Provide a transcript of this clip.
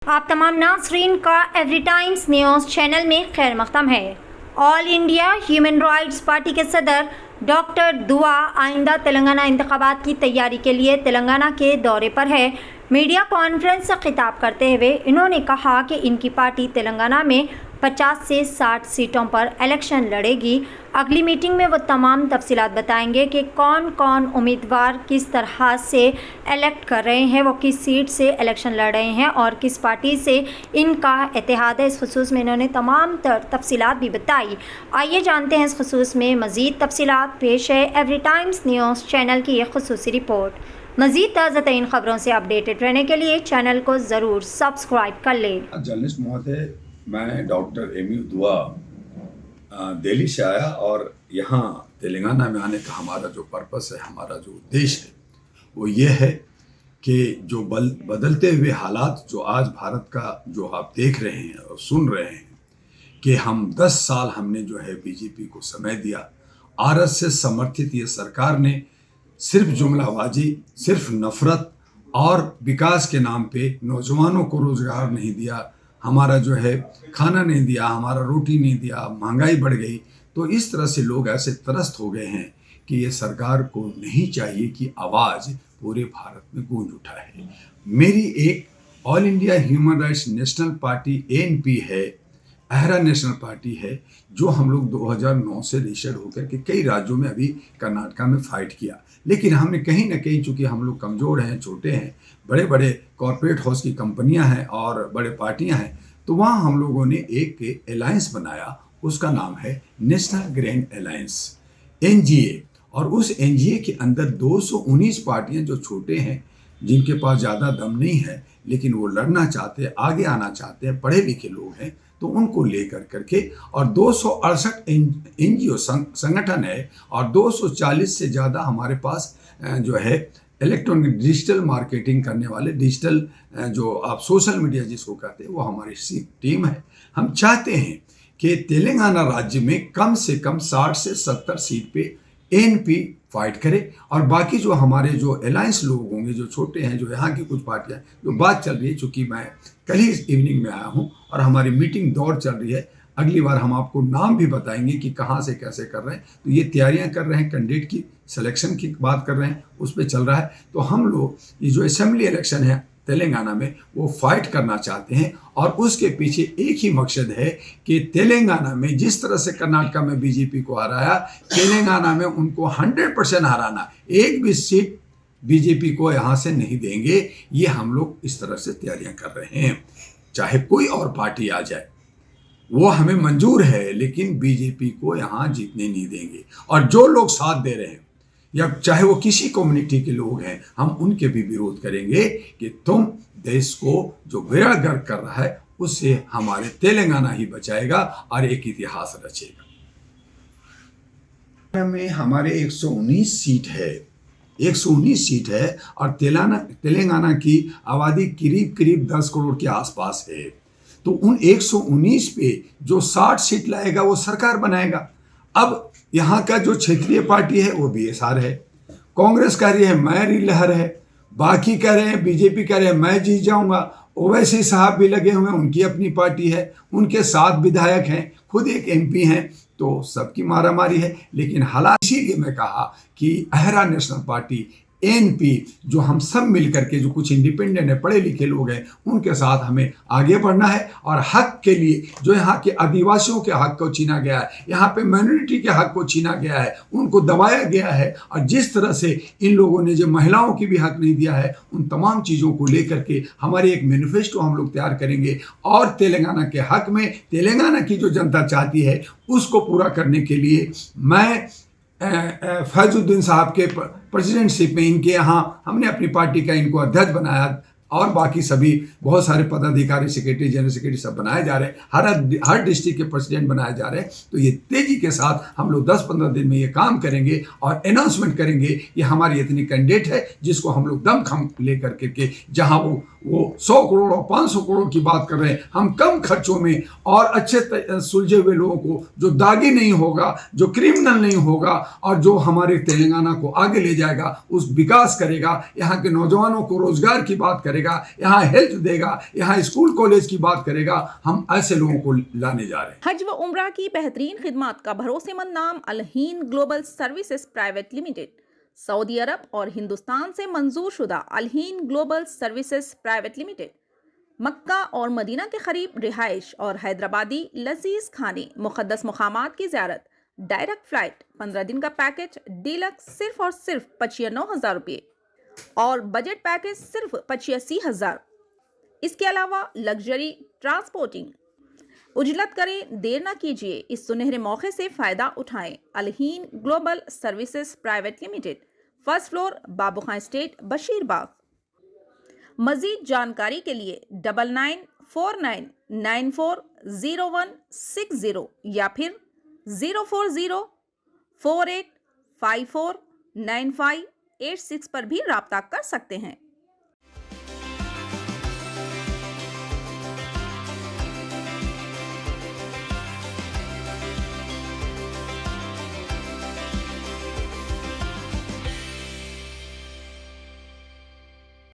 आप तमाम नाज़रीन का एवरी टाइम्स न्यूज़ चैनल में खैर मक़दम है। All India human rights party के सदर डॉक्टर दुआ आइंदा तेलंगाना इंतखाबात की तैयारी के लिए तेलंगाना के दौरे पर है। मीडिया कॉन्फ्रेंस से खिताब करते हुए इन्होंने कहा कि इनकी पार्टी तेलंगाना में 50 से 60 सीटों पर इलेक्शन लड़ेगी। अगली मीटिंग में वो तमाम तफसीलात बताएंगे कि कौन कौन उम्मीदवार किस तरह से इलेक्ट कर रहे हैं, वो किस सीट से इलेक्शन लड़ रहे हैं और किस पार्टी से इनका इत्तेहाद है। इस खुसूस में इन्होंने तमाम तफसीलात भी बताई। आइए जानते हैं इस खुसूस में मज़ीद तफसीलात। पेश है एवरी टाइम्स न्यूज़ चैनल की एक खुसूसी रिपोर्ट। मज़ीद ताज़ा तरीन खबरों से अपडेटेड रहने के लिए चैनल को ज़रूर सब्सक्राइब कर लें। जर्नलिस्ट महोदय, मैं डॉक्टर एमयू दुआ दिल्ली से आया और यहाँ तेलंगाना में आने का हमारा जो पर्पस है, हमारा जो उद्देश्य है, वो ये है कि जो बदलते हुए हालात जो आज भारत का जो आप देख रहे हैं और सुन रहे हैं कि हम 10 साल हमने जो है बीजेपी को समय दिया, आरएसएस समर्थित ये सरकार ने सिर्फ जुमलाबाजी, सिर्फ नफरत और विकास के नाम पे नौजवानों को रोजगार नहीं दिया, हमारा जो है खाना नहीं दिया, हमारा रोटी नहीं दिया, महंगाई बढ़ गई। तो इस तरह से लोग ऐसे त्रस्त हो गए हैं कि ये सरकार को नहीं चाहिए कि आवाज़ पूरे भारत में गूंज उठा है। मेरी एक all India human rights national party ANP है, अहरा नेशनल पार्टी है, जो हम लोग 2009 से रजिस्टर्ड होकर के कई राज्यों में अभी कर्नाटका में फाइट किया, लेकिन हमने कहीं ना कहीं, चूँकि हम लोग कमज़ोर हैं, छोटे हैं, बड़े बड़े कॉरपोरेट हाउस की कंपनियां हैं और बड़े पार्टियां हैं, तो वहाँ हम लोगों ने एक अलायंस बनाया। उसका नाम है नेशनल ग्रैंड अलायंस, एनजीए। और उस एनजीए के अंदर 219 पार्टियां जो छोटे हैं, जिनके पास ज़्यादा दम नहीं है, लेकिन वो लड़ना चाहते हैं, आगे आना चाहते हैं, पढ़े लिखे लोग हैं, तो उनको लेकर करके, और 268 एनजीओ संगठन है और 240 से ज़्यादा हमारे पास जो है इलेक्ट्रॉनिक डिजिटल मार्केटिंग करने वाले, डिजिटल जो आप सोशल मीडिया जिसको कहते हैं, वो हमारी टीम है। हम चाहते हैं कि तेलंगाना राज्य में कम से कम 60 से 70 सीट पे एएनपी फाइट करे, और बाकी जो हमारे जो अलायंस लोग होंगे, जो छोटे हैं, जो यहाँ की कुछ पार्टियाँ, जो बात चल रही है, चूँकि मैं कल ही इवनिंग में आया हूँ और हमारी मीटिंग दौर चल रही है, अगली बार हम आपको नाम भी बताएंगे कि कहाँ से कैसे कर रहे हैं। तो ये तैयारियां कर रहे हैं, कैंडिडेट की सिलेक्शन की बात कर रहे हैं, उस पर चल रहा है। तो हम लोग ये जो असेंबली इलेक्शन है तेलंगाना में, वो फाइट करना चाहते हैं, और उसके पीछे एक ही मकसद है कि तेलंगाना में जिस तरह से कर्नाटका में बीजेपी को हराया, तेलंगाना में उनको 100% हराना, एक भी सीट बीजेपी को यहाँ से नहीं देंगे। ये हम लोग इस तरह से तैयारियां कर रहे हैं। चाहे कोई और पार्टी आ जाए, वो हमें मंजूर है, लेकिन बीजेपी को यहाँ जीतने नहीं देंगे। और जो लोग साथ दे रहे हैं, या चाहे वो किसी कम्युनिटी के लोग हैं, हम उनके भी विरोध करेंगे कि तुम देश को जो बेड़ा गर्क कर रहा है, उससे हमारे तेलंगाना ही बचाएगा और एक इतिहास रचेगा। में हमारे 119 सीट है, 119 सीट है, और तेलंगाना की आबादी करीब करीब 10 करोड़ के आसपास है। तो उन 119 पे जो 60 सीट लाएगा वो सरकार बनाएगा। अब यहाँ का जो क्षेत्रीय पार्टी है वो बीएसआर है, कांग्रेस कह रही है मैं लहर है, बाकी कह रहे हैं, बीजेपी कह रहे हैं मैं जीत जाऊंगा, ओवैसी साहब भी लगे हुए हैं, उनकी अपनी पार्टी है, उनके 7 विधायक हैं, खुद एक एमपी हैं, तो सबकी मारामारी है। लेकिन हालांकि इसीलिए मैं कहा कि अहरा नेशनल पार्टी एएनपी, जो हम सब मिलकर के, जो कुछ इंडिपेंडेंट है, पढ़े लिखे लोग हैं, उनके साथ हमें आगे बढ़ना है, और हक के लिए, जो यहाँ के आदिवासियों के हक को छीना गया है, यहाँ पे माइनॉरिटी के हक को छीना गया है, उनको दबाया गया है, और जिस तरह से इन लोगों ने जो महिलाओं की भी हक नहीं दिया है, उन तमाम चीज़ों को लेकर के हमारे एक मैनिफेस्टो हम लोग तैयार करेंगे, और तेलंगाना के हक में, तेलंगाना की जो जनता चाहती है उसको पूरा करने के लिए मैं फैजुद्दीन साहब के प्रेसिडेंटशिप में, इनके यहाँ हमने अपनी पार्टी का इनको अध्यक्ष बनाया, और बाकी सभी बहुत सारे पदाधिकारी, सेक्रेटरी, जनरल सेक्रेटरी सब बनाए जा रहे हैं, हर डिस्ट्रिक्ट के प्रेसिडेंट बनाए जा रहे हैं। तो ये तेजी के साथ हम लोग 10-15 दिन में ये काम करेंगे और अनाउंसमेंट करेंगे कि हमारी इतनी कैंडिडेट है जिसको हम लोग दमखम लेकर के, जहाँ वो 100 करोड़ और 500 करोड़ की बात कर रहे हैं, हम कम खर्चों में और अच्छे सुलझे हुए लोगों को, जो दागी नहीं होगा, जो क्रिमिनल नहीं होगा, और जो हमारे तेलंगाना को आगे ले जाएगा, उस विकास करेगा, यहाँ के नौजवानों को रोजगार की बात करेगा, करेगा, यहाँ हेल्थ देगा, यहाँ स्कूल कॉलेज की बात करेगा। हम ऐसे लोगों को लाने जा रहे हैं। हज व उम्रा की बेहतरीन खिदमत का भरोसेमंद नाम Al Hind global services private limited, सऊदी अरब और हिंदुस्तान से मंजूर शुदा Al Hind global services private limited मक्का और मदीना के करीब रिहाइश और हैदराबादी लजीज खाने, मुक़द्दस मुक़ामात की ज़ियारत, डायरेक्ट फ्लाइट, 15 दिन का पैकेज डीलक्स सिर्फ और सिर्फ 95,000 रुपये और बजट पैकेज सिर्फ 85,000। इसके अलावा लग्जरी ट्रांसपोर्टिंग। उजलत करें, देर न कीजिए, इस सुनहरे मौके से फ़ायदा उठाएं। Al Hind global services private limited, first floor, Babu Khan estate, Bashirbagh. मज़ीद जानकारी के लिए 9949940160 या फिर 04048549586 पर भी राब्ता कर सकते हैं।